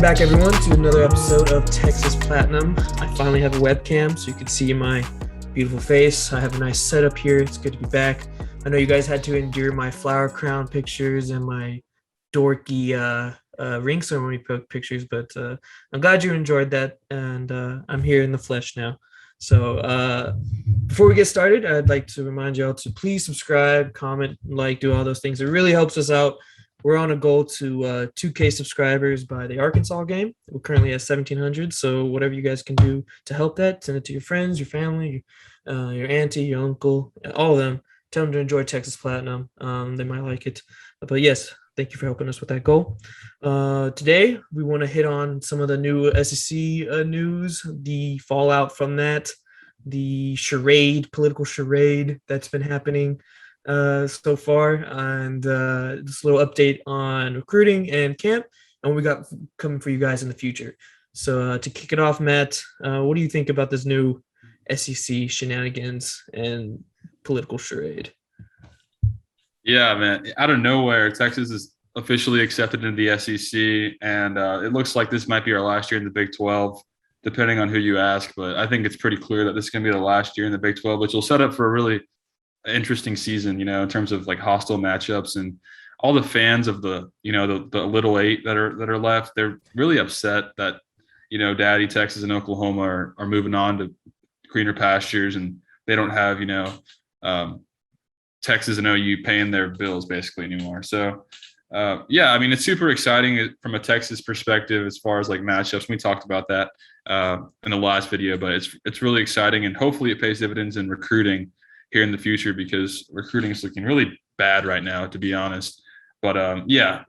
Welcome back, everyone, to another episode of Texas Platinum. I finally have a webcam so you can see my beautiful face. I have a nice setup here. It's good to be back. I know you guys had to endure my flower crown pictures and my dorky ring ceremony pictures, but I'm glad you enjoyed that, and I'm here in the flesh now. So before we get started, I'd like to remind y'all to please subscribe, comment, like, do all those things. It really helps us out. We're on a goal to 2K subscribers by the Arkansas game. We're currently at 1,700, so whatever you guys can do to help that, send it to your friends, your family, your auntie, your uncle, all of them. Tell them to enjoy Texas Platinum. They might like it. But yes, thank you for helping us with that goal. Today, we want to hit on some of the new SEC news, the fallout from that, the political charade that's been happening so far, and this little update on recruiting and camp and what we got coming for you guys in the future. So to kick it off, Matt, what do you think about this new SEC shenanigans and political charade? Yeah, man, out of nowhere, Texas is officially accepted into the SEC, and it looks like this might be our last year in the Big 12, depending on who you ask. But I think it's pretty clear that this is going to be the last year in the Big 12, which will set up for a really interesting season, in terms of like hostile matchups, and all the fans of the little eight that are left. They're really upset that Daddy Texas and Oklahoma are moving on to greener pastures, and they don't have Texas and OU paying their bills basically anymore. So it's super exciting from a Texas perspective as far as like matchups. We talked about that in the last video, but it's really exciting, and hopefully it pays dividends in recruiting here in the future, because recruiting is looking really bad right now, to be honest. But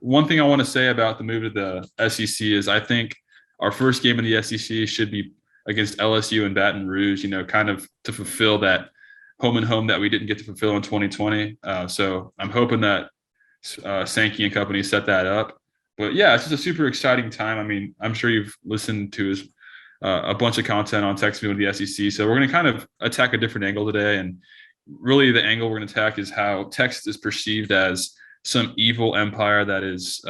one thing I want to say about the move to the SEC is I think our first game in the SEC should be against LSU and Baton Rouge, kind of to fulfill that home and home that we didn't get to fulfill in 2020. So I'm hoping that Sankey and company set that up. But yeah, it's just a super exciting time. I mean, I'm sure you've listened to a bunch of content on Texas moving to the SEC. So we're going to kind of attack a different angle today, and really the angle we're going to attack is how Texas is perceived as some evil empire that is,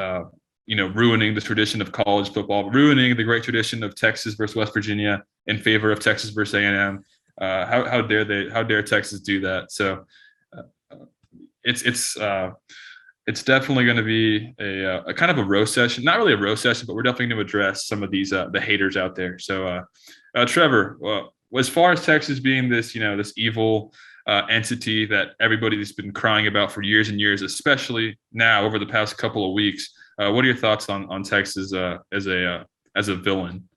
ruining the tradition of college football, ruining the great tradition of Texas versus West Virginia in favor of Texas versus A&M. How dare Texas do that? So it's definitely going to be a kind of a roast session, not really a roast session, but we're definitely going to address some of these the haters out there. So Trevor, as far as Texas being this this evil entity that everybody's been crying about for years and years, especially now over the past couple of weeks, what are your thoughts on Texas as a villain?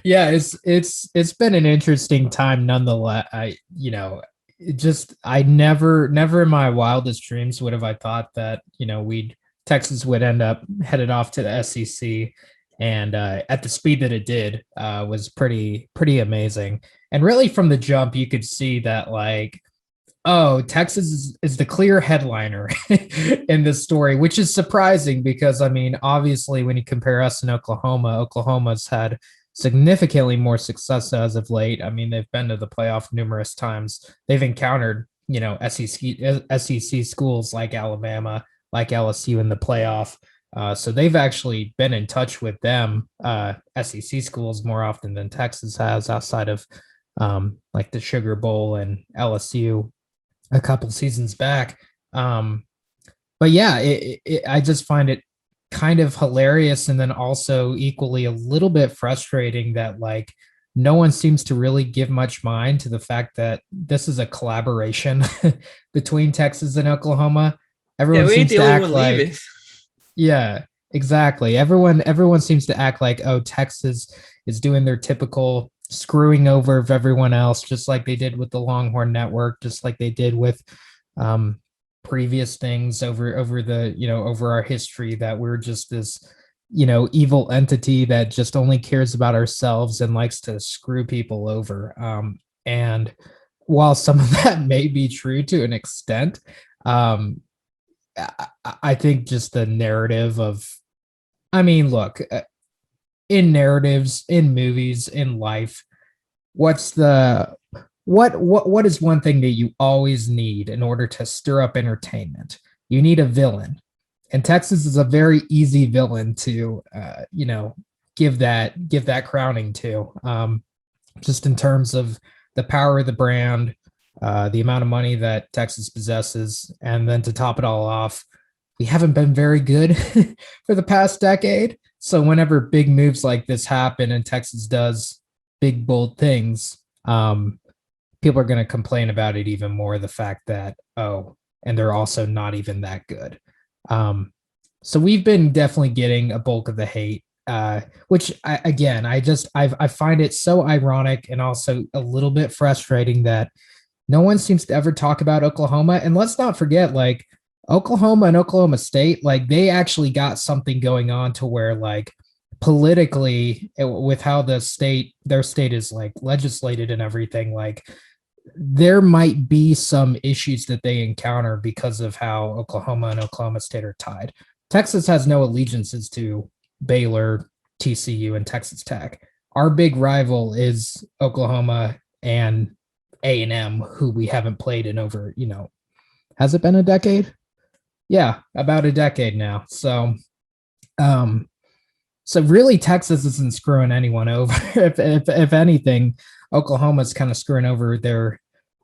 Yeah, it's been an interesting time nonetheless. I never in my wildest dreams would have I thought that Texas would end up headed off to the SEC, and at the speed that it did was pretty amazing. And really from the jump, you could see that Texas is the clear headliner in this story, which is surprising because, I mean, obviously when you compare us and Oklahoma's had significantly more success as of late. I mean, they've been to the playoff numerous times. They've encountered, SEC schools like Alabama, like LSU in the playoff. So they've actually been in touch with them, SEC schools, more often than Texas has, outside of like the Sugar Bowl and LSU a couple seasons back. But yeah, I just find it kind of hilarious, and then also equally a little bit frustrating that no one seems to really give much mind to the fact that this is a collaboration between Texas and Oklahoma. Everyone seems to act like, yeah, exactly. Everyone seems to act like, oh, Texas is doing their typical screwing over of everyone else, just like they did with the Longhorn Network, just like they did with previous things over our history, that we're just this evil entity that just only cares about ourselves and likes to screw people over. And while some of that may be true to an extent, I think just the narrative of, I mean, look, in narratives, in movies, in life, what is one thing that you always need in order to stir up entertainment? You need a villain. And Texas is a very easy villain to, give that crowning to, just in terms of the power of the brand, the amount of money that Texas possesses, and then to top it all off, we haven't been very good for the past decade. So whenever big moves like this happen and Texas does big bold things, people are going to complain about it even more. The fact that and they're also not even that good. So we've been definitely getting a bulk of the hate, which I find it so ironic and also a little bit frustrating that no one seems to ever talk about Oklahoma. And let's not forget, like, Oklahoma and Oklahoma State, like, they actually got something going on to where, like, politically, with how their state is like legislated and everything, like, there might be some issues that they encounter because of how Oklahoma and Oklahoma State are tied. Texas has no allegiances to Baylor, TCU, and Texas Tech. Our big rival is Oklahoma and A&M, who we haven't played in over, has it been a decade? Yeah, about a decade now. So really Texas isn't screwing anyone over. if anything, Oklahoma's kind of screwing over their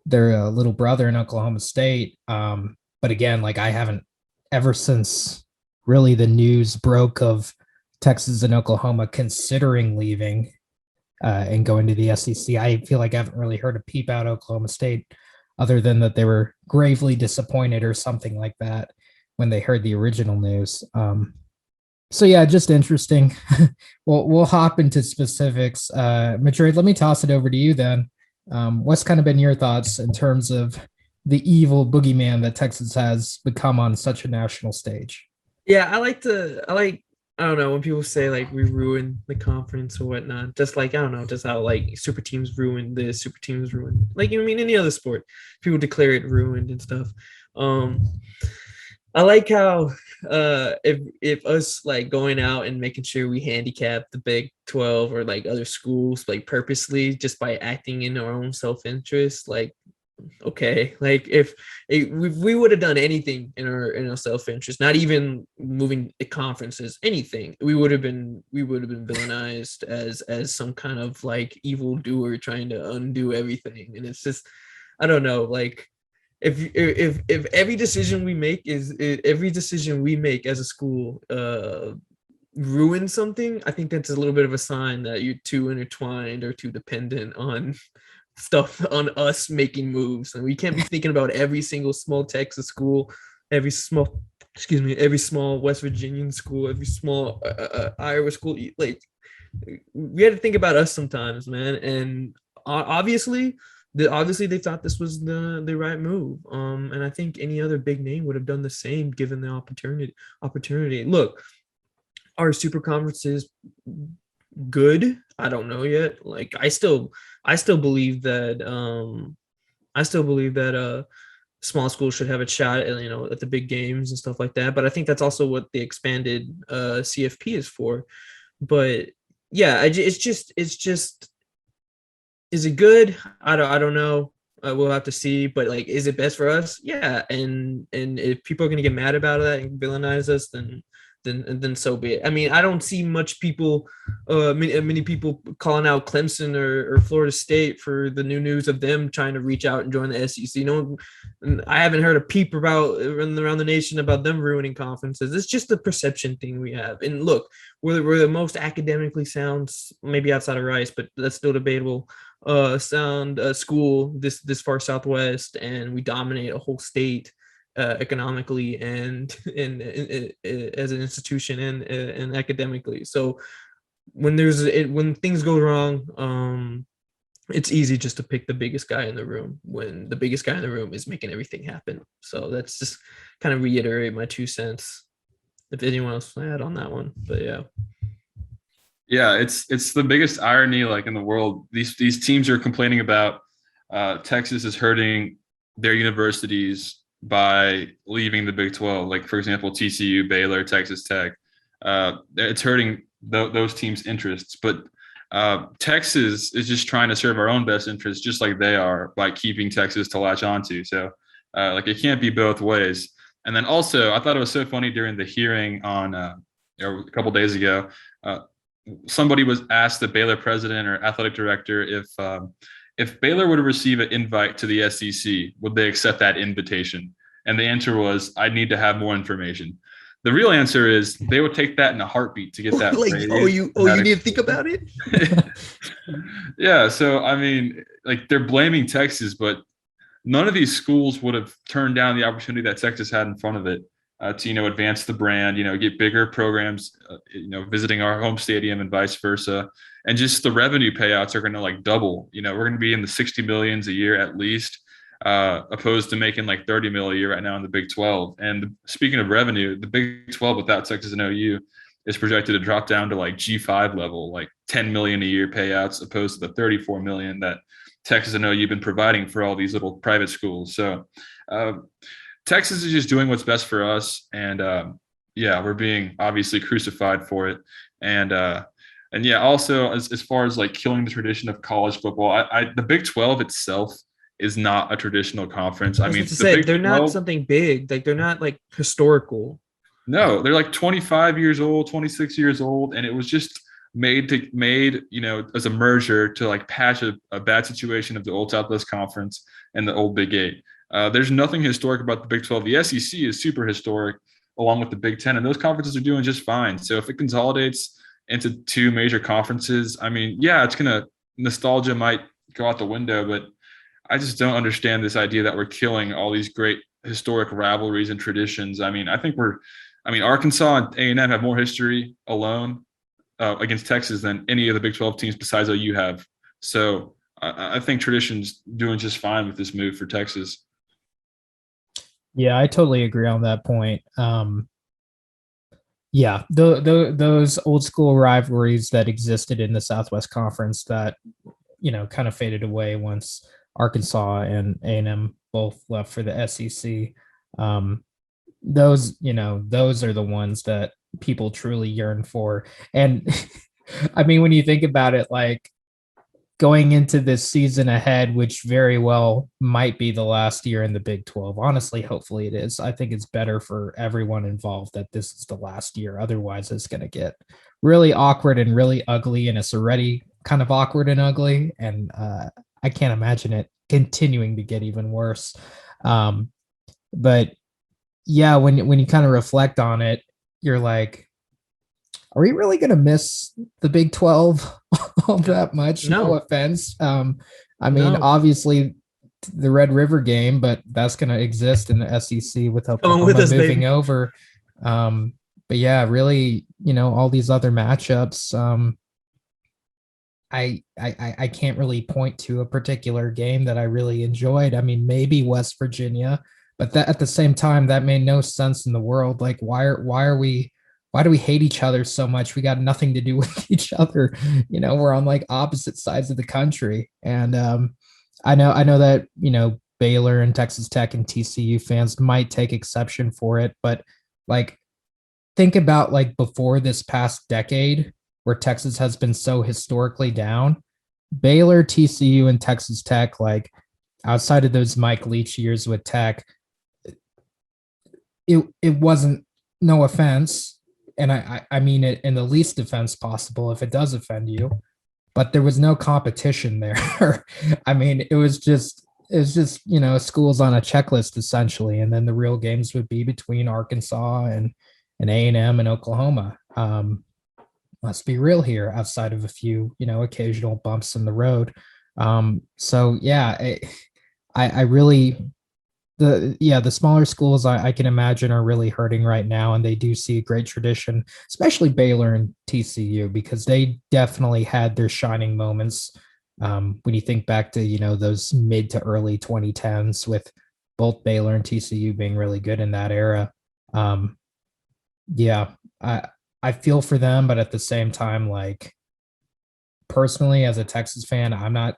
little brother in Oklahoma State. But again, like, I haven't, ever since really the news broke of Texas and Oklahoma considering leaving and going to the SEC, I feel like I haven't really heard a peep out Oklahoma State, other than that they were gravely disappointed or something like that when they heard the original news. So yeah, just interesting. We'll hop into specifics. Madrid, let me toss it over to you then. What's kind of been your thoughts in terms of the evil boogeyman that Texas has become on such a national stage? Yeah, I don't know, when people say like we ruined the conference or whatnot, just like, I don't know, just how like super teams ruined this, super teams ruined, like, I mean, any other sport, people declare it ruined and stuff. I like how if us like going out and making sure we handicap the Big 12 or like other schools like purposely just by acting in our own self-interest, like, okay, like if we would have done anything in our self-interest, not even moving conferences, anything, we would have been villainized as some kind of like evil doer trying to undo everything. And it's just, I don't know, like, if every decision we make as a school ruins something, I think that's a little bit of a sign that you're too intertwined or too dependent on stuff, on us making moves. And we can't be thinking about every single small Texas school, every small West Virginian school, every small Iowa school. Like, we had to think about us sometimes, man. And obviously they thought this was the right move. And I think any other big name would have done the same given the opportunity. Look, our super conference is good. I don't know yet. Like, I still believe that small schools should have a shot at, at the big games and stuff like that. But I think that's also what the expanded CFP is for. But yeah, it's just is it good? I don't know. We'll have to see. But like, is it best for us? Yeah. And if people are gonna get mad about that and villainize us, then so be it. I mean, I don't see many people calling out Clemson or Florida State for the new news of them trying to reach out and join the SEC. I haven't heard a peep about running around the nation about them ruining conferences. It's just the perception thing we have. And look, we're the most academically sound, maybe outside of Rice, but that's still debatable, sound school this far southwest, and we dominate a whole state economically and as an institution and academically. So when things go wrong, it's easy just to pick the biggest guy in the room when the biggest guy in the room is making everything happen. So that's just kind of reiterate my 2 cents. If anyone else will add on that one, but yeah. Yeah, it's the biggest irony like in the world. These teams are complaining about Texas is hurting their universities by leaving the Big 12. Like, for example, TCU, Baylor, Texas Tech. It's hurting those teams' interests. But Texas is just trying to serve our own best interests, just like they are, by keeping Texas to latch onto. So, like, it can't be both ways. And then also, I thought it was so funny during the hearing on a couple days ago. Somebody was asked the Baylor president or athletic director if Baylor were to receive an invite to the SEC, would they accept that invitation? And the answer was, I need to have more information. The real answer is they would take that in a heartbeat to get that. Like, you need to think about it. Yeah. So, I mean, like, they're blaming Texas, but none of these schools would have turned down the opportunity that Texas had in front of it to, advance the brand, get bigger programs, visiting our home stadium and vice versa. And just the revenue payouts are going to like double. We're going to be in the 60 millions a year at least, opposed to making like 30 mil a year right now in the Big 12. And speaking of revenue, the Big 12 without Texas and OU is projected to drop down to like G5 level, like 10 million a year payouts, opposed to the 34 million that Texas and OU have been providing for all these little private schools. So Texas is just doing what's best for us. And we're being obviously crucified for it. And yeah, also as far as like killing the tradition of college football, the Big 12 itself is not a traditional conference. I mean, they're not something big. Like, they're not like historical. No, they're like 25 years old, 26 years old. And it was just made as a merger to like patch a bad situation of the old Southwest Conference and the old Big 8. There's nothing historic about the Big 12. The SEC is super historic along with the Big 10, and those conferences are doing just fine. So if it consolidates into two major conferences, I mean, yeah, nostalgia might go out the window, but I just don't understand this idea that we're killing all these great historic rivalries and traditions. I mean, Arkansas and A&M have more history alone against Texas than any of the Big 12 teams besides OU have. So I think tradition's doing just fine with this move for Texas. Yeah, I totally agree on that point. Those old school rivalries that existed in the Southwest Conference that, kind of faded away once Arkansas and A&M both left for the SEC. Those are the ones that people truly yearn for. And I mean, when you think about it, like going into this season ahead, which very well might be the last year in the Big 12, honestly, hopefully it is. I think it's better for everyone involved that this is the last year. Otherwise, it's going to get really awkward and really ugly. And it's already kind of awkward and ugly. And I can't imagine it continuing to get even worse. But yeah, when you kind of reflect on it, you're like, are we really going to miss the Big 12 all that much? No offense. Obviously the Red River game, but that's going to exist in the SEC with Oklahoma moving over. But yeah, really, all these other matchups. I can't really point to a particular game that I really enjoyed. I mean, maybe West Virginia, but that at the same time, that made no sense in the world. Like, why do we hate each other so much? We got nothing to do with each other. We're on like opposite sides of the country. And I know that, Baylor and Texas Tech and TCU fans might take exception for it, but like, think about like before this past decade where Texas has been so historically down. Baylor, TCU, and Texas Tech, like outside of those Mike Leach years with Tech, it wasn't, no offense, and I mean it in the least offense possible if it does offend you, but there was no competition there. I mean, it was just schools on a checklist essentially, and then the real games would be between Arkansas and A&M and Oklahoma. Let's be real here, outside of a few occasional bumps in the road. So yeah, I really. The smaller schools I can imagine are really hurting right now, and they do see a great tradition, especially Baylor and TCU, because they definitely had their shining moments. When you think back to those mid to early 2010s with both Baylor and TCU being really good in that era. I feel for them, but at the same time, like personally as a Texas fan, I'm not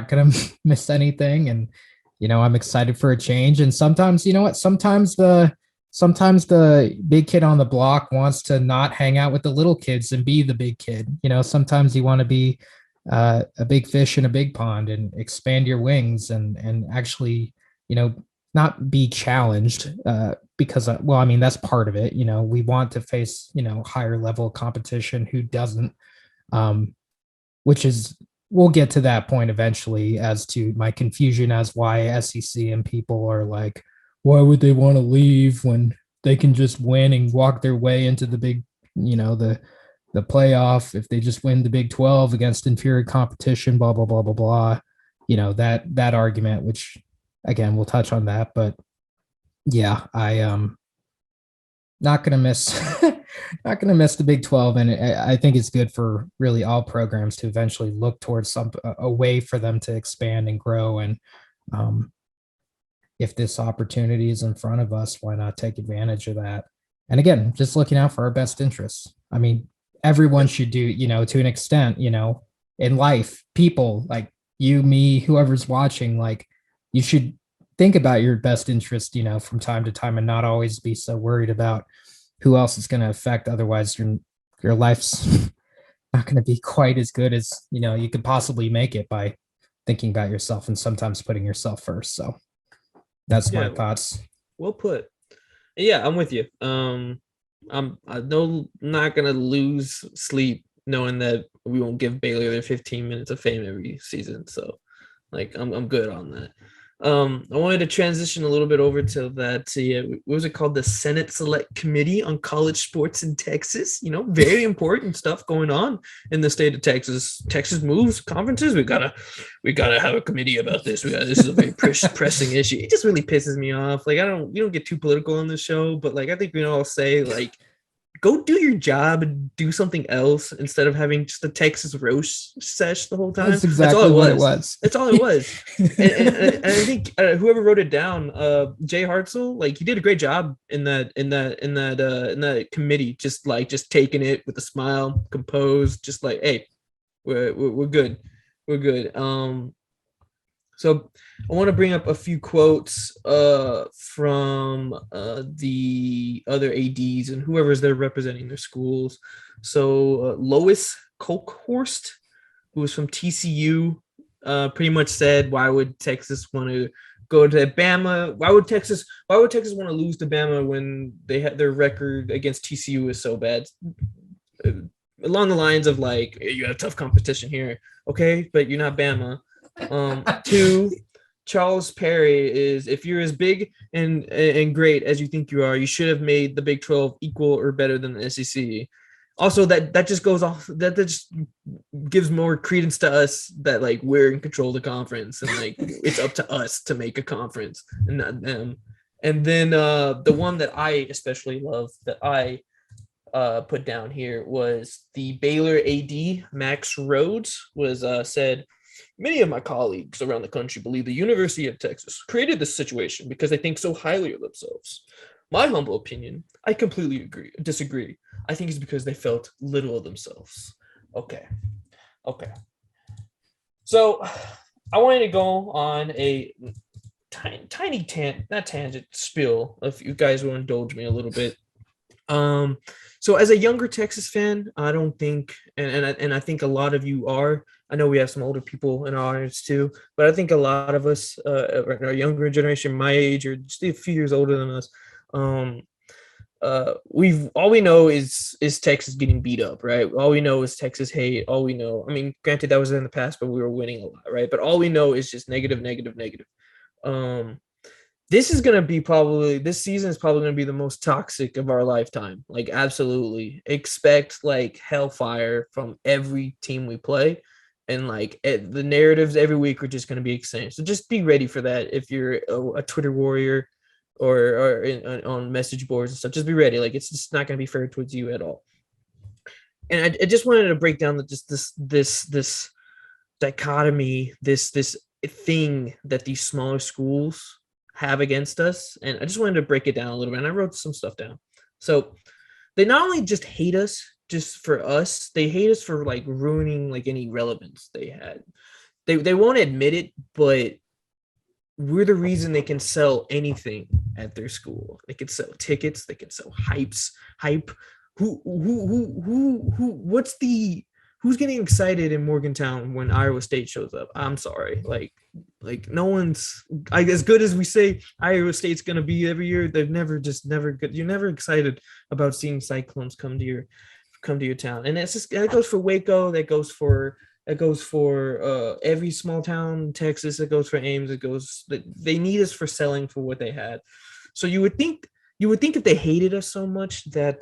gonna miss anything, and I'm excited for a change. And sometimes, sometimes the big kid on the block wants to not hang out with the little kids and be the big kid. Sometimes you want to be a big fish in a big pond and expand your wings and actually, not be challenged because well, I mean, that's part of it. We want to face higher level competition. Who doesn't? Which is, we'll get to that point eventually, as to my confusion as why SEC and people are like, why would they want to leave when they can just win and walk their way into the big, the playoff if they just win the Big 12 against inferior competition, blah blah blah blah blah. That argument, which again we'll touch on that, but yeah, I not gonna miss not gonna miss the Big 12, and I think it's good for really all programs to eventually look towards a way for them to expand and grow. And if this opportunity is in front of us, why not take advantage of that? And again, just looking out for our best interests. I mean, everyone should do, to an extent, in life, people like you, me, whoever's watching, like you should think about your best interest, from time to time, and not always be so worried about who else is going to affect. Otherwise, your life's not going to be quite as good as, you could possibly make it by thinking about yourself and sometimes putting yourself first. So that's my thoughts. Well put. Yeah, I'm with you. I'm not gonna lose sleep knowing that we won't give Baylor their 15 minutes of fame every season. So, like, I'm good on that. I wanted to transition a little bit over to that. What was it called? The Senate Select Committee on College Sports in Texas. Very important stuff going on in the state of Texas. Texas moves conferences. We gotta have a committee about this. This is a very pressing issue. It just really pisses me off. Like, we don't get too political on this show, but like I think we all say like, go do your job and do something else instead of having just a Texas roast sesh the whole time. That's exactly what it was. That's all it was. and I think whoever wrote it down, Jay Hartzell, like he did a great job in that committee, just taking it with a smile, composed, just like, hey, we're good. We're good. So I want to bring up a few quotes from the other ADs and whoever's there representing their schools. So Lois Kolkhorst, who was from TCU, pretty much said, why would Texas want to go to Bama? Why would Texas want to lose to Bama when they had their record against TCU is so bad? Along the lines of like, you have tough competition here. Okay, but you're not Bama. Two, Charles Perry is, if you're as big and great as you think you are, you should have made the Big 12 equal or better than the SEC. Also, that just goes off, that just gives more credence to us that like we're in control of the conference and like it's up to us to make a conference and not them. And then the one that I especially love that I put down here was the Baylor AD Max Rhodes was said, many of my colleagues around the country believe the University of Texas created this situation because they think so highly of themselves. My humble opinion, I completely disagree. I think it's because they felt little of themselves. Okay. So I wanted to go on a tiny tangent spill, if you guys will indulge me a little bit. So as a younger Texas fan, I don't think, and I think a lot of you are, I know we have some older people in our audience too, but I think a lot of us, our younger generation, my age, or just a few years older than us, all we know is Texas getting beat up, right? All we know is Texas hate. All we know, I mean, granted that was in the past, but we were winning a lot, right? But all we know is just negative. This season is probably going to be the most toxic of our lifetime. Like, absolutely. Expect like hellfire from every team we play. And like the narratives every week are just going to be exciting. So just be ready for that. If you're a Twitter warrior or on message boards and stuff, just be ready. Like, it's just not going to be fair towards you at all. And I just wanted to break down this dichotomy, this thing that these smaller schools have against us. And I just wanted to break it down a little bit. And I wrote some stuff down. So they not only just hate us just for us, they hate us for like ruining like any relevance they had. They won't admit it, but we're the reason they can sell anything at their school. They can sell tickets, they can sell hype. What's the who's getting excited in Morgantown when Iowa State shows up? I'm sorry, like no one's as good as we say Iowa State's gonna be every year. They've never good. You're never excited about seeing Cyclones come to your town, and that goes for Waco. That goes for every small town in Texas. It goes for Ames. They need us for selling for what they had. So you would think if they hated us so much that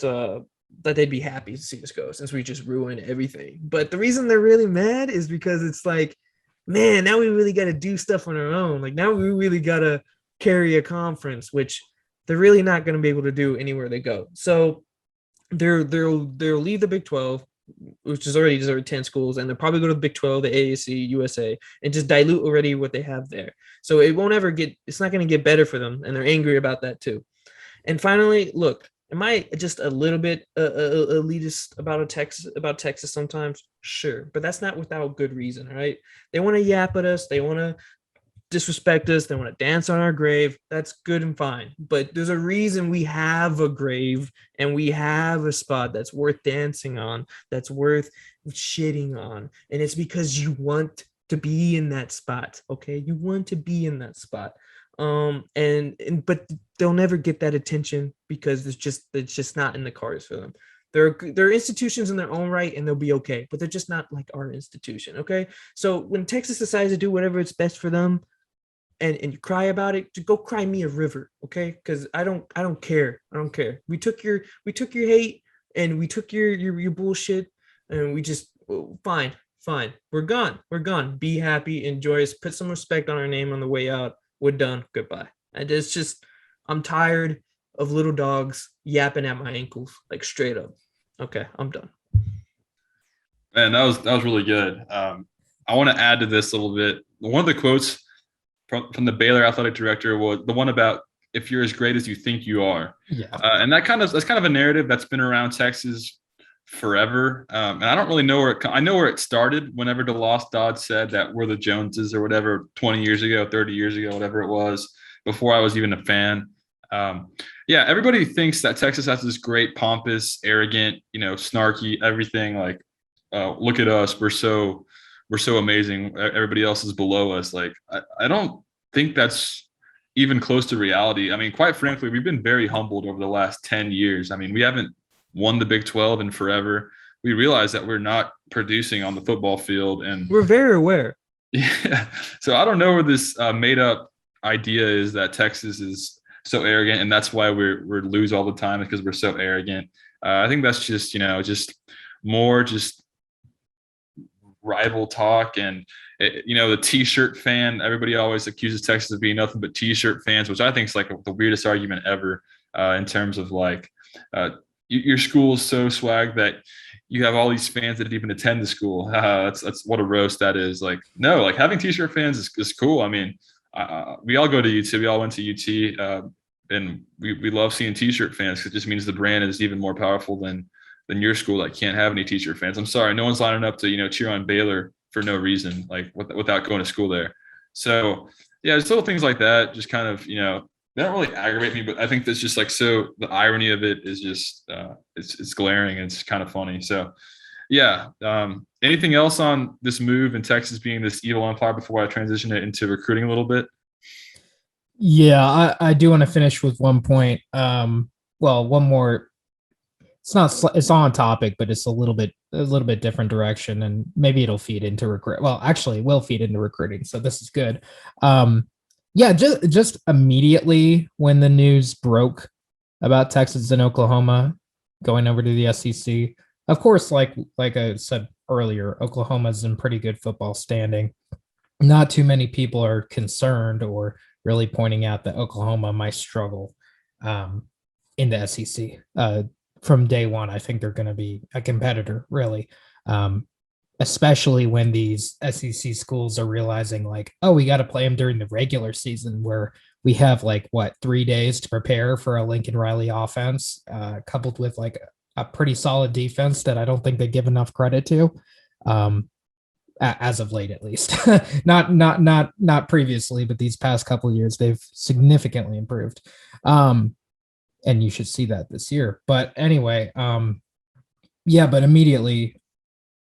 they'd be happy to see us go, since we just ruined everything. But the reason they're really mad is because it's like, man, now we really got to do stuff on our own. Like now we really got to carry a conference, which they're really not going to be able to do anywhere they go. So they'll leave the Big 12, which is already 10 schools, and they'll probably go to the Big 12, the AAC, USA, and just dilute already what they have there. So it's not going to get better for them, and they're angry about that too. And finally, look, am I just a little bit elitist about Texas sometimes? Sure, but that's not without good reason, right? They want to yap at us, they want to disrespect us, they want to dance on our grave. That's good and fine, but there's a reason we have a grave and we have a spot that's worth dancing on, that's worth shitting on, and it's because you want to be in that spot. Okay, you want to be in that spot. But they'll never get that attention because it's just not in the cards for them. They're institutions in their own right, and they'll be okay, but they're just not like our institution. Okay, so when Texas decides to do whatever it's best for them, and you cry about it, to go cry me a river, okay? Because I don't care. We took your hate, and we took your bullshit, and we just fine. We're gone. Be happy, enjoy us, put some respect on our name on the way out. We're done. Goodbye. And it's just, I'm tired of little dogs yapping at my ankles, like straight up. Okay, I'm done. Man, that was really good. I want to add to this a little bit. One of the quotes from the Baylor athletic director was the one about, if you're as great as you think you are. Yeah. And that's kind of a narrative that's been around Texas forever. And I don't really know I know where it started whenever DeLoss Dodd said that we're the Joneses or whatever 20 years ago, 30 years ago, whatever it was, before I was even a fan. Everybody thinks that Texas has this great, pompous, arrogant, snarky, everything, like, look at us, we're so amazing, everybody else is below us. Like, I don't think that's even close to reality. I mean, quite frankly, we've been very humbled over the last 10 years. I mean, we haven't won the Big 12 in forever. We realize that we're not producing on the football field, and we're very aware. Yeah. So I don't know where this made up idea is that Texas is so arrogant, and that's why we lose all the time, because we're so arrogant. I think that's just, just more just rival talk. And the T-shirt fan, everybody always accuses Texas of being nothing but T-shirt fans, which I think is like the weirdest argument ever, in terms of like, your school is so swag that you have all these fans that didn't even attend the school. That's what a roast that is. Like, no, like having T-shirt fans is cool. I mean, we all go to UT. We all went to UT, and we love seeing T-shirt fans, because it just means the brand is even more powerful than your school that can't have any T-shirt fans. I'm sorry, no one's lining up to cheer on Baylor for no reason, like without going to school there. So yeah, just little things like that, just kind of they don't really aggravate me, but I think that's just like, so the irony of it is just it's glaring, and it's kind of funny. So yeah, anything else on this move and Texas being this evil empire before I transition it into recruiting a little bit? Yeah, I do want to finish with one point. One more. It's on topic, but it's a little bit different direction, and maybe it'll feed into recruit. Well, actually, it will feed into recruiting, so this is good. Just immediately when the news broke about Texas and Oklahoma going over to the SEC, of course, like I said earlier, Oklahoma's in pretty good football standing. Not too many people are concerned or really pointing out that Oklahoma might struggle in the SEC. From day one, I think they're going to be a competitor, really. Especially when these SEC schools are realizing like, oh, we got to play them during the regular season, where we have 3 days to prepare for a Lincoln Riley offense, coupled with like a pretty solid defense that I don't think they give enough credit to, as of late, at least. not previously, but these past couple of years, they've significantly improved. And you should see that this year. But anyway, but immediately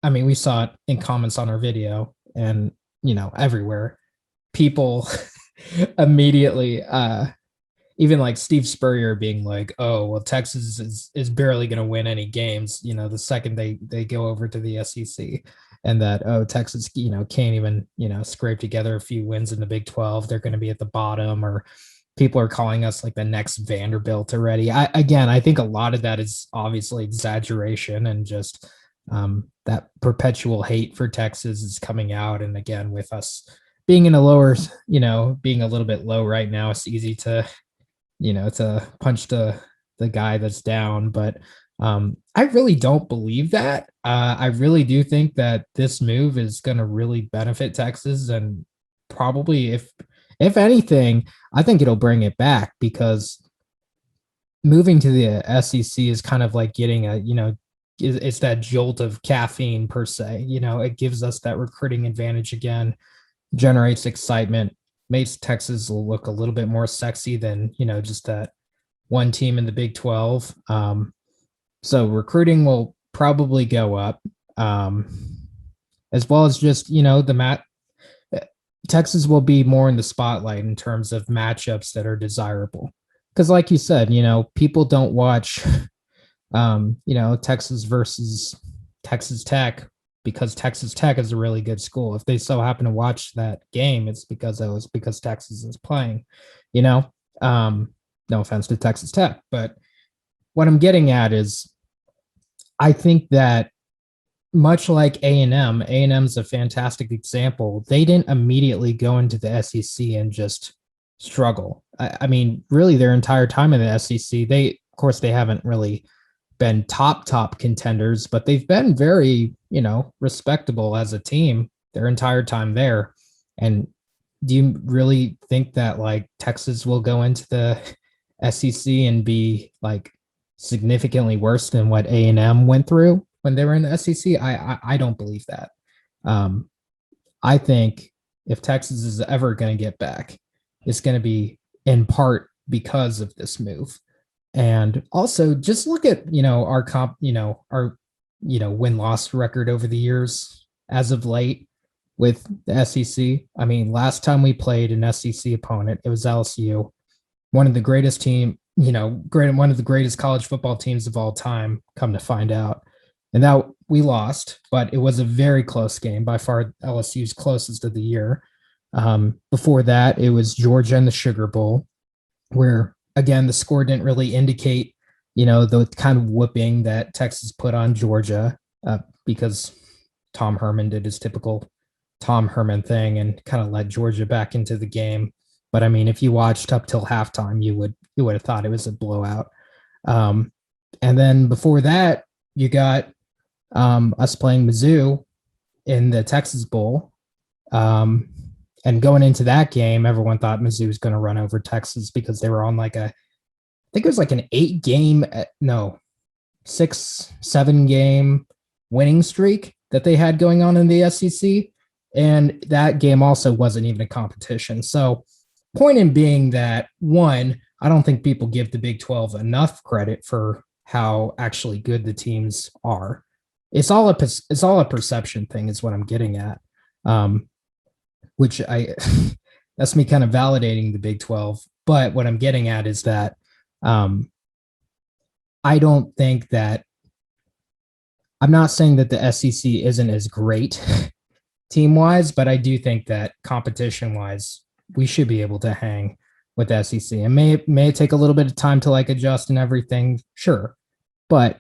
I mean, we saw it in comments on our video and, everywhere. People immediately, even like Steve Spurrier being like, "Oh, well, Texas is barely going to win any games, the second they go over to the SEC." And that, oh, Texas, can't even, scrape together a few wins in the Big 12. They're going to be at the bottom, or people are calling us like the next Vanderbilt already. I think a lot of that is obviously exaggeration, and just that perpetual hate for Texas is coming out. And again, with us being in a lower, being a little bit low right now, it's easy to, to punch the guy that's down. But I really don't believe that. I really do think that this move is going to really benefit Texas, and probably, if anything, I think it'll bring it back, because moving to the SEC is kind of like getting it's that jolt of caffeine per se. It gives us that recruiting advantage again, generates excitement, makes Texas look a little bit more sexy than, just that one team in the Big 12. So recruiting will probably go up, as well as just, Texas will be more in the spotlight in terms of matchups that are desirable. Because like you said, people don't watch, Texas versus Texas Tech because Texas Tech is a really good school. If they so happen to watch that game, it's because Texas is playing, no offense to Texas Tech. But what I'm getting at is, I think that much like A&M's a fantastic example. They didn't immediately go into the SEC and just struggle. I mean, really their entire time in the SEC, they haven't really been top contenders, but they've been very, respectable as a team their entire time there. And do you really think that like Texas will go into the SEC and be like significantly worse than what A&M went through when they were in the SEC? I don't believe that. I think if Texas is ever going to get back, it's going to be in part because of this move. And also just look at, our win-loss record over the years as of late with the SEC. I mean, last time we played an SEC opponent, it was LSU, one of the greatest one of the greatest college football teams of all time, come to find out. And that we lost, but it was a very close game, by far LSU's closest of the year. Before that, it was Georgia in the Sugar Bowl, where, again, the score didn't really indicate, the kind of whooping that Texas put on Georgia, because Tom Herman did his typical Tom Herman thing and kind of let Georgia back into the game. But I mean, if you watched up till halftime, you would have thought it was a blowout. And then before that, you got us playing Mizzou in the Texas Bowl. And going into that game, everyone thought Mizzou was going to run over Texas because they were on I think it was like an 6-7 game winning streak that they had going on in the SEC. And that game also wasn't even a competition. So point in being that, one, I don't think people give the Big 12 enough credit for how actually good the teams are. It's all a perception thing is what I'm getting at. Which that's me kind of validating the Big 12. But what I'm getting at is that I don't think that, I'm not saying that the SEC isn't as great team-wise, but I do think that competition-wise, we should be able to hang with the SEC. And may it take a little bit of time to adjust and everything, sure. But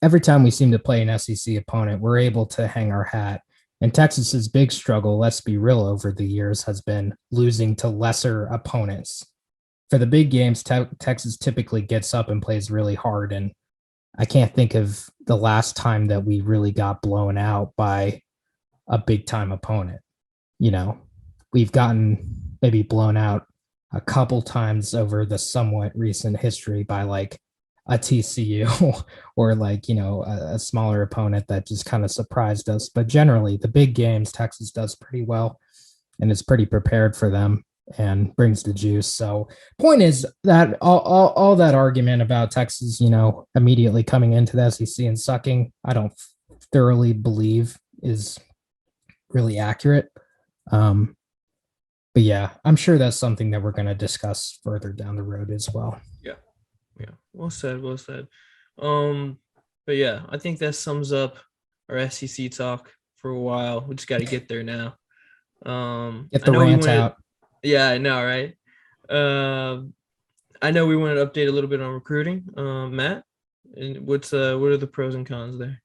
every time we seem to play an SEC opponent, we're able to hang our hat. And Texas's big struggle, let's be real, over the years has been losing to lesser opponents. For the big games, Texas typically gets up and plays really hard. And I can't think of the last time that we really got blown out by a big time opponent. We've gotten maybe blown out a couple times over the somewhat recent history by a TCU or a smaller opponent that just kind of surprised us. But generally, the big games, Texas does pretty well and is pretty prepared for them and brings the juice. So point is that all that argument about Texas, immediately coming into the SEC and sucking, I don't thoroughly believe is really accurate. But yeah, I'm sure that's something that we're going to discuss further down the road as well. Yeah. Well said. Well said. But yeah, I think that sums up our SEC talk for a while. We just got to get there now. Get the rant out. Yeah, I know, right? I know we wanted to update a little bit on recruiting. Matt, and what are the pros and cons there?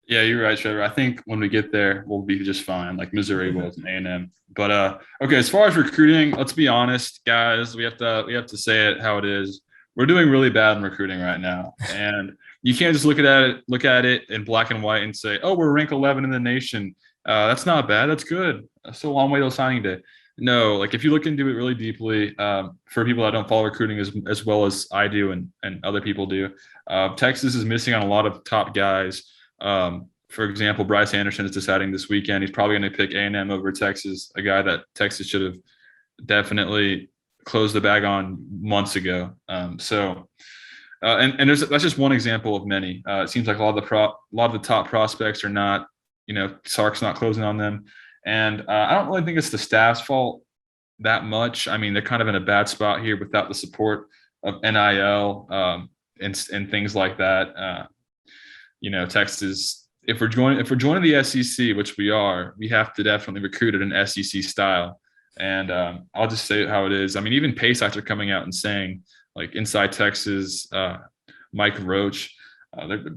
Yeah, you're right, Trevor. I think when we get there, we'll be just fine, like Missouri was and A&M. But okay, as far as recruiting, let's be honest, guys. We have to say it how it is. We're doing really bad in recruiting right now, and you can't just look at it in black and white and say, "Oh, we're ranked 11 in the nation. That's not bad. That's good. That's still a long way till signing day." No, like if you look into it really deeply, for people that don't follow recruiting as well as I do and other people do, Texas is missing on a lot of top guys. For example, Bryce Anderson is deciding this weekend he's probably going to pick A&M over Texas, a guy that Texas should have definitely closed the bag on months ago. And that's just one example of many. It seems like a lot of the top prospects are not, Sark's not closing on them, and I don't really think it's the staff's fault that much. I mean, they're kind of in a bad spot here without the support of NIL and things like that. Texas, if we're joining the SEC, which we are, we have to definitely recruit at an SEC style. And I'll just say it how it is. I mean, even pay sites are coming out and saying, like Inside Texas, Mike Roach,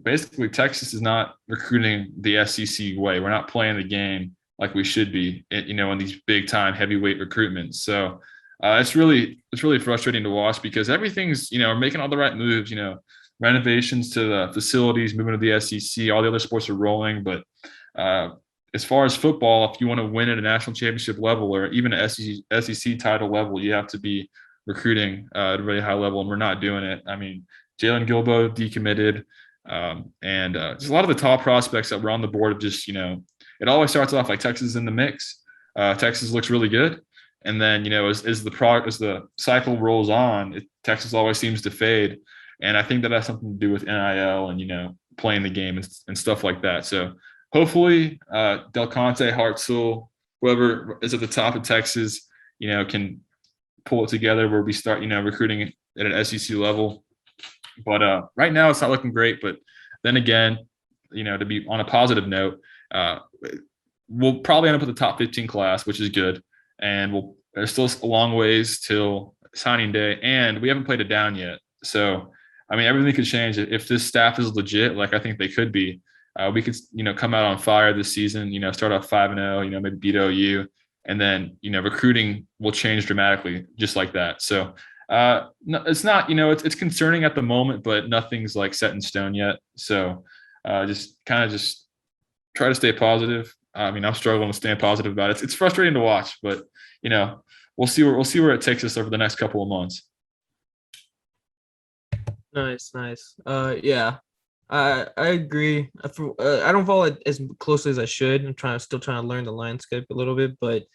basically Texas is not recruiting the SEC way. We're not playing the game like we should be, in these big time heavyweight recruitments. So it's really frustrating to watch because everything's, we're making all the right moves, renovations to the facilities, moving to the SEC, all the other sports are rolling. But as far as football, if you want to win at a national championship level or even an SEC title level, you have to be recruiting at a really high level, and we're not doing it. I mean, Jalen Gilbo decommitted, and just a lot of the top prospects that were on the board of just, it always starts off like Texas is in the mix. Texas looks really good. And then, as the cycle rolls on, Texas always seems to fade. And I think that has something to do with NIL and, playing the game and stuff like that. So hopefully Del Conte, Hartzell, whoever is at the top of Texas, can pull it together where we start, recruiting at an SEC level. But right now it's not looking great. But then again, to be on a positive note, we'll probably end up with the top 15 class, which is good. And there's still a long ways till signing day, and we haven't played it down yet. So, I mean, everything could change. If this staff is legit, like I think they could be, we could, come out on fire this season, start off 5-0, maybe beat OU, and then, recruiting will change dramatically just like that. So no, it's not, it's concerning at the moment, but nothing's like set in stone yet. So just try to stay positive. I mean, I'm struggling to stay positive about it. It's frustrating to watch, but we'll see where it takes us over the next couple of months. Nice. Yeah, I agree. I don't follow it as closely as I should. I'm still trying to learn the landscape a little bit, but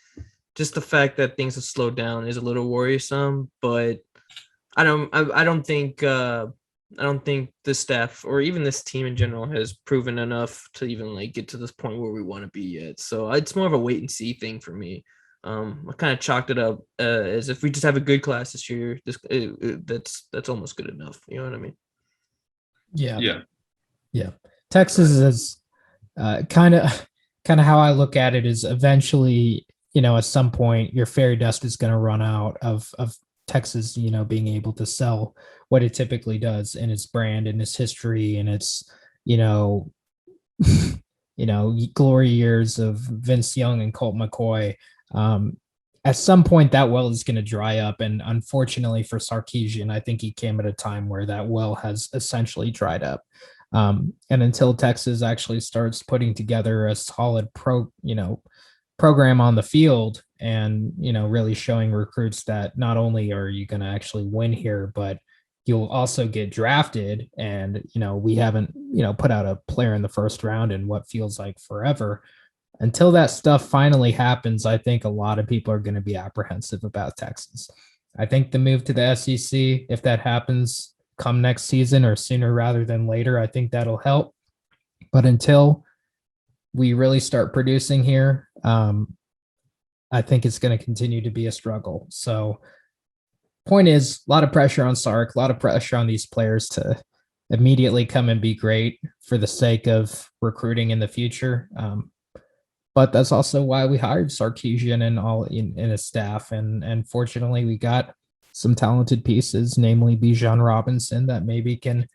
just the fact that things have slowed down is a little worrisome. But I don't think the staff or even this team in general has proven enough to even like get to this point where we want to be yet. So it's more of a wait and see thing for me. I kind of chalked it up as if we just have a good class this year, that's almost good enough. You know what I mean? Yeah. Texas is kind of how I look at it is eventually, at some point your fairy dust is going to run out of Texas, being able to sell what it typically does in its brand and its history and its, glory years of Vince Young and Colt McCoy. At some point that well is going to dry up. And unfortunately for Sarkisian, I think he came at a time where that well has essentially dried up. And until Texas actually starts putting together a solid program on the field and, really showing recruits that not only are you going to actually win here, but you'll also get drafted. And, we haven't, put out a player in the first round in what feels like forever. Until that stuff finally happens, I think a lot of people are going to be apprehensive about Texas. I think the move to the SEC, if that happens come next season or sooner rather than later, I think that'll help. But until we really start producing here, I think it's going to continue to be a struggle. So point is, a lot of pressure on Sark, a lot of pressure on these players to immediately come and be great for the sake of recruiting in the future. But that's also why we hired Sarkisian and all in his staff. And fortunately, we got some talented pieces, namely Bijan Robinson, that maybe can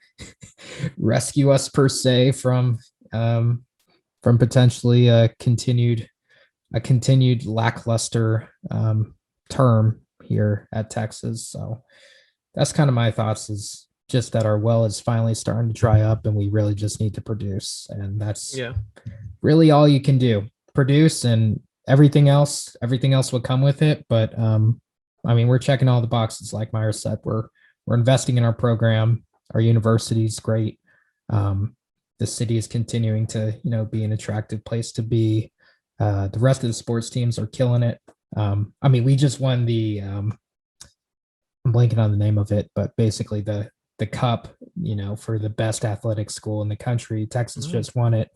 rescue us per se from potentially a continued lackluster term here at Texas. So that's kind of my thoughts, is just that our well is finally starting to dry up and we really just need to produce. And that's really all you can do. Produce, and everything else will come with it. But I mean, we're checking all the boxes. Like Myers said, we're investing in our program. Our university is great. The city is continuing to, be an attractive place to be. The rest of the sports teams are killing it. I mean, we just won the I'm blanking on the name of it, but basically the cup, for the best athletic school in the country. Texas just won it.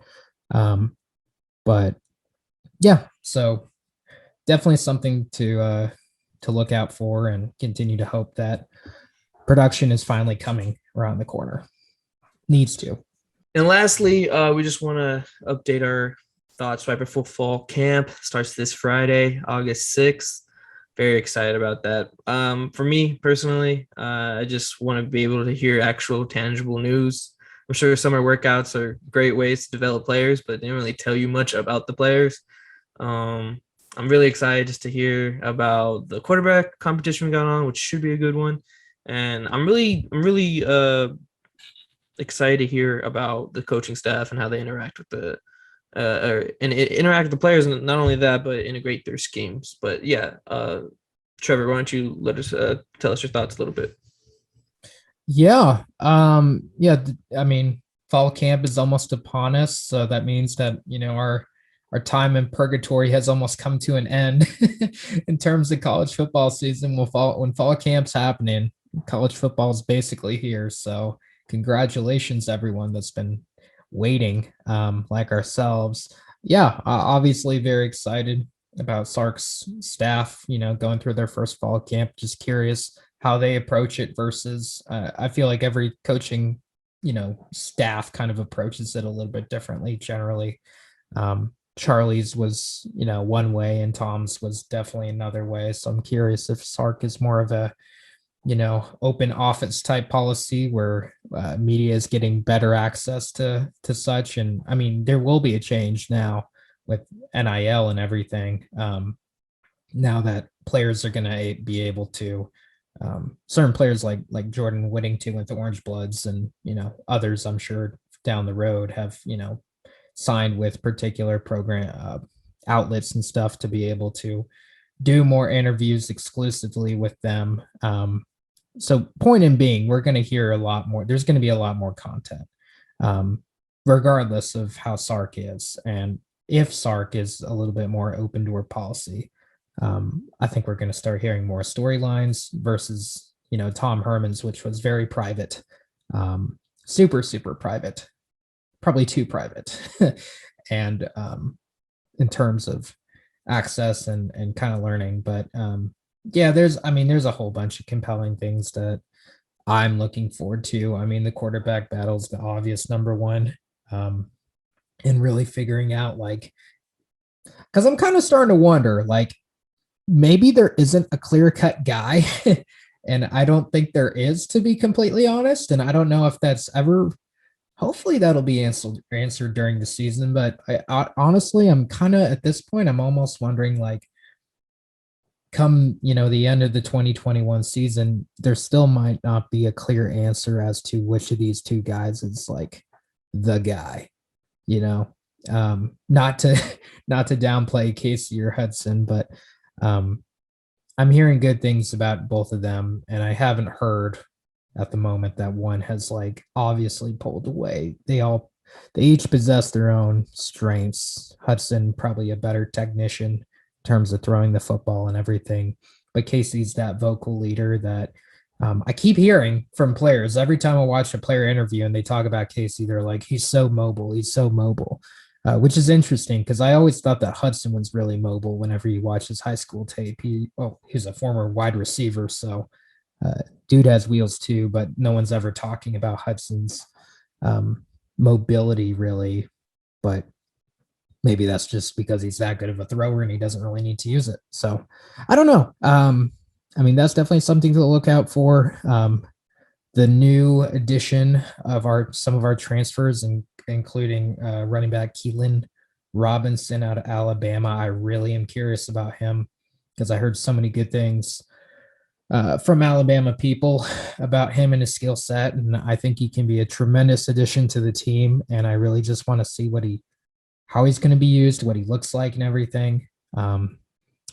But yeah, so definitely something to look out for, and continue to hope that production is finally coming around the corner. Needs to. And lastly, we just want to update our thoughts right before fall camp starts this Friday, August 6th. Very excited about that. For me personally, I just want to be able to hear actual tangible news. I'm sure summer workouts are great ways to develop players, but they don't really tell you much about the players. I'm really excited just to hear about the quarterback competition we got on, which should be a good one. And I'm really excited to hear about the coaching staff and how they interact with the interact with the players, and not only that, but integrate their schemes. But yeah, Trevor, why don't you let us tell us your thoughts a little bit? Yeah. I mean, fall camp is almost upon us, so that means that our time in purgatory has almost come to an end in terms of college football season. When fall camp's happening, college football is basically here. So congratulations, everyone that's been waiting, like ourselves. Yeah, obviously very excited about Sark's staff, going through their first fall camp. Just curious how they approach it versus, I feel like every coaching, staff kind of approaches it a little bit differently generally. Charlie's was, one way, and Tom's was definitely another way. So I'm curious if Sark is more of a, open office type policy where media is getting better access to such. And I mean, there will be a change now with NIL and everything. Now that players are going to be able to, certain players like Jordan Whittington with the Orange Bloods, and, others I'm sure down the road have, signed with particular program outlets and stuff to be able to do more interviews exclusively with them. So point in being, we're going to hear a lot more. There's going to be a lot more content, regardless of how Sark is. And if Sark is a little bit more open door policy, I think we're going to start hearing more storylines versus, Tom Herman's, which was very private, super, super private, probably too private. And in terms of access and kind of learning, but yeah, there's a whole bunch of compelling things that I'm looking forward to. I mean, the quarterback battle is the obvious number one, and really figuring out, like, because I'm kind of starting to wonder, like, maybe there isn't a clear-cut guy, and I don't think there is, to be completely honest. And I don't know if that's ever. Hopefully that'll be answered during the season. But honestly, I'm kind of at this point, I'm almost wondering, like, come, the end of the 2021 season, there still might not be a clear answer as to which of these two guys is like the guy, not to downplay Casey or Hudson, but I'm hearing good things about both of them. And I haven't heard at the moment that one has, like, obviously pulled away. They each possess their own strengths. Hudson probably a better technician in terms of throwing the football and everything, but Casey's that vocal leader that I keep hearing from players every time I watch a player interview and they talk about Casey, they're like, he's so mobile, which is interesting because I always thought that Hudson was really mobile whenever you watch his high school tape. He's a former wide receiver, so dude has wheels too, but no one's ever talking about Hudson's mobility really, but maybe that's just because he's that good of a thrower and he doesn't really need to use it. So I don't know. I mean, that's definitely something to look out for. The new addition of some of our transfers, including running back Keelan Robinson out of Alabama. I really am curious about him because I heard so many good things from Alabama people about him and his skill set. And I think he can be a tremendous addition to the team. And I really just want to see how he's going to be used, what he looks like and everything.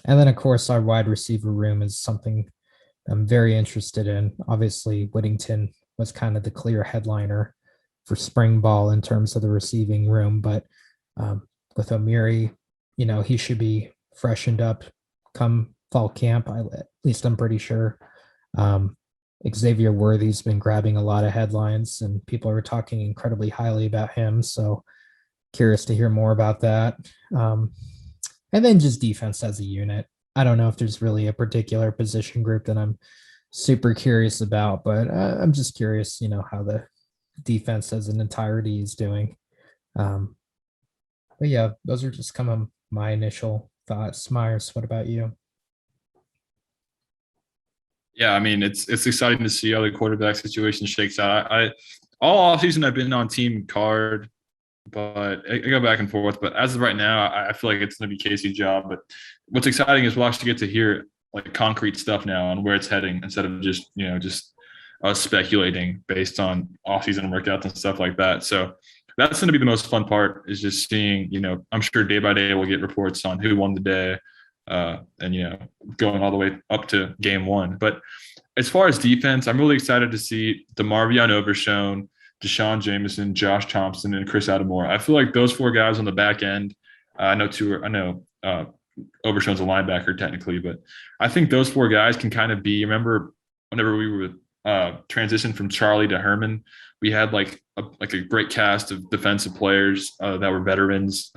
And then, of course, our wide receiver room is something I'm very interested in. Obviously, Whittington was kind of the clear headliner for spring ball in terms of the receiving room. But with O'Meary, he should be freshened up come fall camp. At least I'm pretty sure. Xavier Worthy's been grabbing a lot of headlines and people are talking incredibly highly about him. So curious to hear more about that. And then just defense as a unit. I don't know if there's really a particular position group that I'm super curious about, but I'm just curious, how the defense as an entirety is doing. But yeah, those are just kind of my initial thoughts. Myers, what about you? Yeah, I mean, it's exciting to see how the quarterback situation shakes out. I all offseason I've been on Team Card, but I go back and forth. But as of right now, I feel like it's going to be Casey's job. But what's exciting is we'll actually get to hear like concrete stuff now on where it's heading instead of just us speculating based on offseason workouts and stuff like that. So that's going to be the most fun part is just seeing, I'm sure day by day we'll get reports on who won the day and, going all the way up to game one. But as far as defense, I'm really excited to see DeMarvion Overshone, Deshaun Jameson, Josh Thompson, and Chris Adamore. I feel like those four guys on the back end. I know Overshone's a linebacker technically, but I think those four guys can kind of be. Remember, whenever we were transitioned from Charlie to Herman, we had like a great cast of defensive players that were veterans.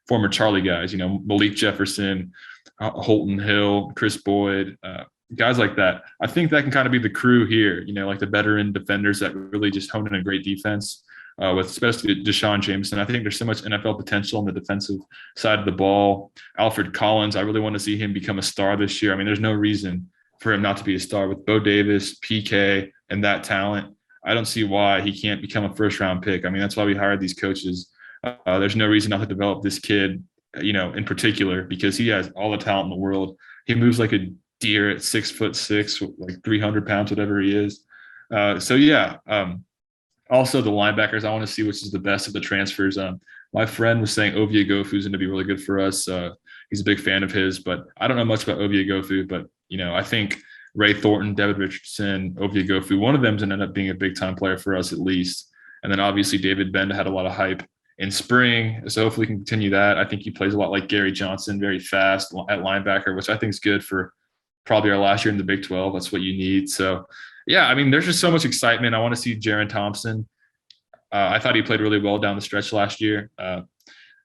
Former Charlie guys. Malik Jefferson, Holton Hill, Chris Boyd. Guys like that. I think that can kind of be the crew here, like the veteran defenders that really just hone in a great defense with especially Deshaun Jameson. I think there's so much NFL potential on the defensive side of the ball. Alfred Collins, I really want to see him become a star this year. I mean, there's no reason for him not to be a star with Bo Davis, PK, and that talent. I don't see why he can't become a first-round pick. I mean, that's why we hired these coaches. There's no reason not to develop this kid, in particular, because he has all the talent in the world. He moves like a deer at 6'6", like 300 pounds, whatever he is. Also the linebackers, I want to see which is the best of the transfers. My friend was saying Ovia Gofu is going to be really good for us. He's a big fan of his, but I don't know much about Ovia Gofu. But I think Ray Thornton, David Richardson, Ovia Gofu, one of them is going to end up being a big time player for us at least. And then obviously David Bend had a lot of hype in spring, so hopefully we can continue that. I think he plays a lot like Gary Johnson, very fast at linebacker, which I think is good for probably our last year in the Big 12. That's what you need. So, yeah, I mean, there's just so much excitement. I want to see Jaron Thompson. I thought he played really well down the stretch last year.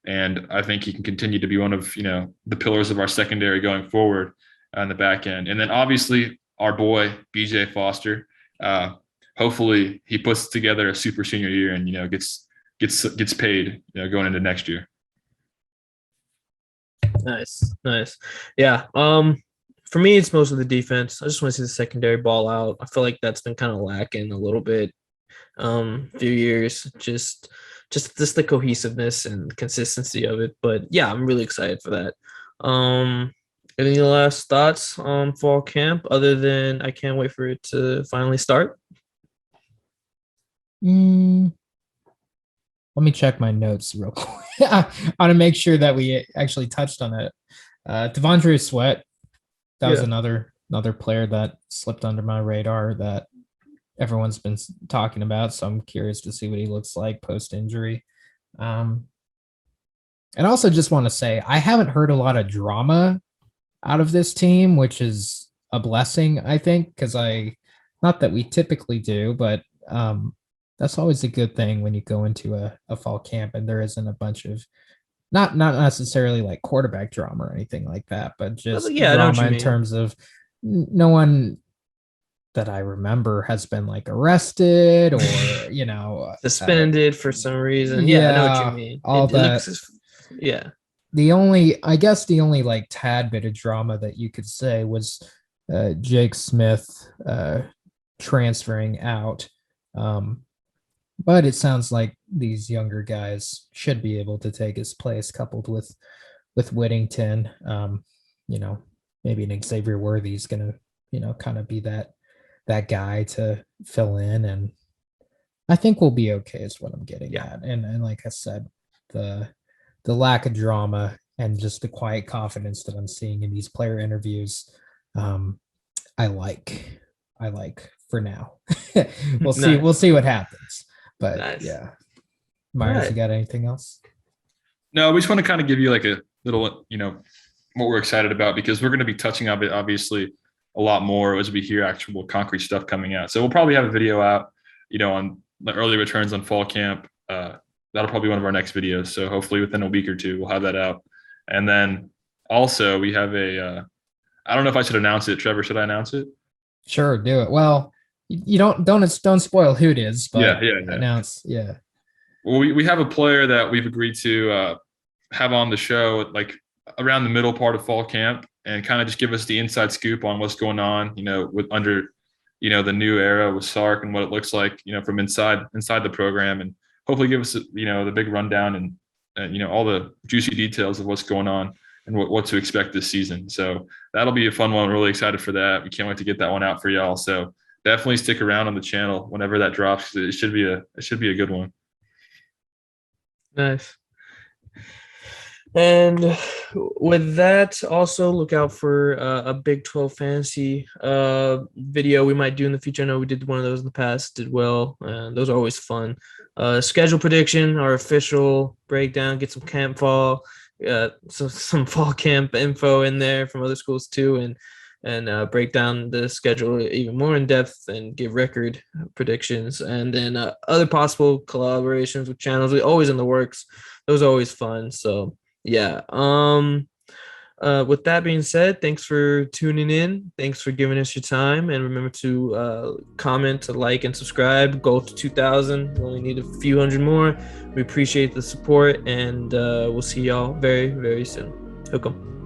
And I think he can continue to be one of, the pillars of our secondary going forward on the back end. And then obviously our boy, BJ Foster, hopefully he puts together a super senior year and, gets paid, going into next year. Nice. Yeah. For me, it's most of the defense. I just want to see the secondary ball out. I feel like that's been kind of lacking a little bit few years. Just the cohesiveness and consistency of it. But yeah, I'm really excited for that. Any last thoughts on fall camp other than I can't wait for it to finally start? Let me check my notes real quick. I want to make sure that we actually touched on it. Devondre Sweat, that was another player that slipped under my radar that everyone's been talking about. So I'm curious to see what he looks like post-injury. And I also just want to say, I haven't heard a lot of drama out of this team, which is a blessing, I think, because I Not that we typically do, but that's always a good thing when you go into a fall camp and there isn't a bunch of not necessarily like quarterback drama or anything like that, but just Yeah, I know what drama you in mean. terms of no one that I remember has been like arrested or suspended for some reason. Yeah, I know what you mean. all that. Yeah. The only like tad bit of drama that you could say was Jake Smith transferring out. But it sounds like these younger guys should be able to take his place, coupled with Whittington. Maybe an Xavier Worthy is going to, kind of be that guy to fill in, and I think we'll be okay. Is what I'm getting at. And like I said, the lack of drama and just the quiet confidence that I'm seeing in these player interviews, I like for now. We'll see. Nice. We'll see what happens. But nice. Yeah, Myers, you got anything else? No, we just want to kind of give you like a little, what we're excited about, because we're going to be touching on it obviously a lot more as we hear actual concrete stuff coming out. So we'll probably have a video out, on the early returns on fall camp. That'll probably be one of our next videos. So hopefully within a week or two, we'll have that out. And then also we have I don't know if I should announce it. Trevor, should I announce it? Sure, do it. Well, you don't spoil who it is, but announce. Yeah. Well, we have a player that we've agreed to have on the show like around the middle part of fall camp, and kind of just give us the inside scoop on what's going on, with under, the new era with Sark and what it looks like, from inside the program, and hopefully give us, the big rundown and all the juicy details of what's going on and what to expect this season. So that'll be a fun one. We're really excited for that. We can't wait to get that one out for y'all. So definitely stick around on the channel whenever that drops. It should be a good one. Nice. And with that, also look out for a Big 12 fantasy video we might do in the future. I know we did one of those in the past, did well, and those are always fun. Schedule prediction, our official breakdown, get some camp fall, some fall camp info in there from other schools too, and break down the schedule even more in depth and give record predictions, and then other possible collaborations with channels. We're always in the works. Those are always fun. So yeah. With that being said, thanks for tuning in. Thanks for giving us your time, and remember to comment, to like, and subscribe. Goal to 2,000. We only need a few hundred more. We appreciate the support, and we'll see y'all very, very soon. Hook 'em.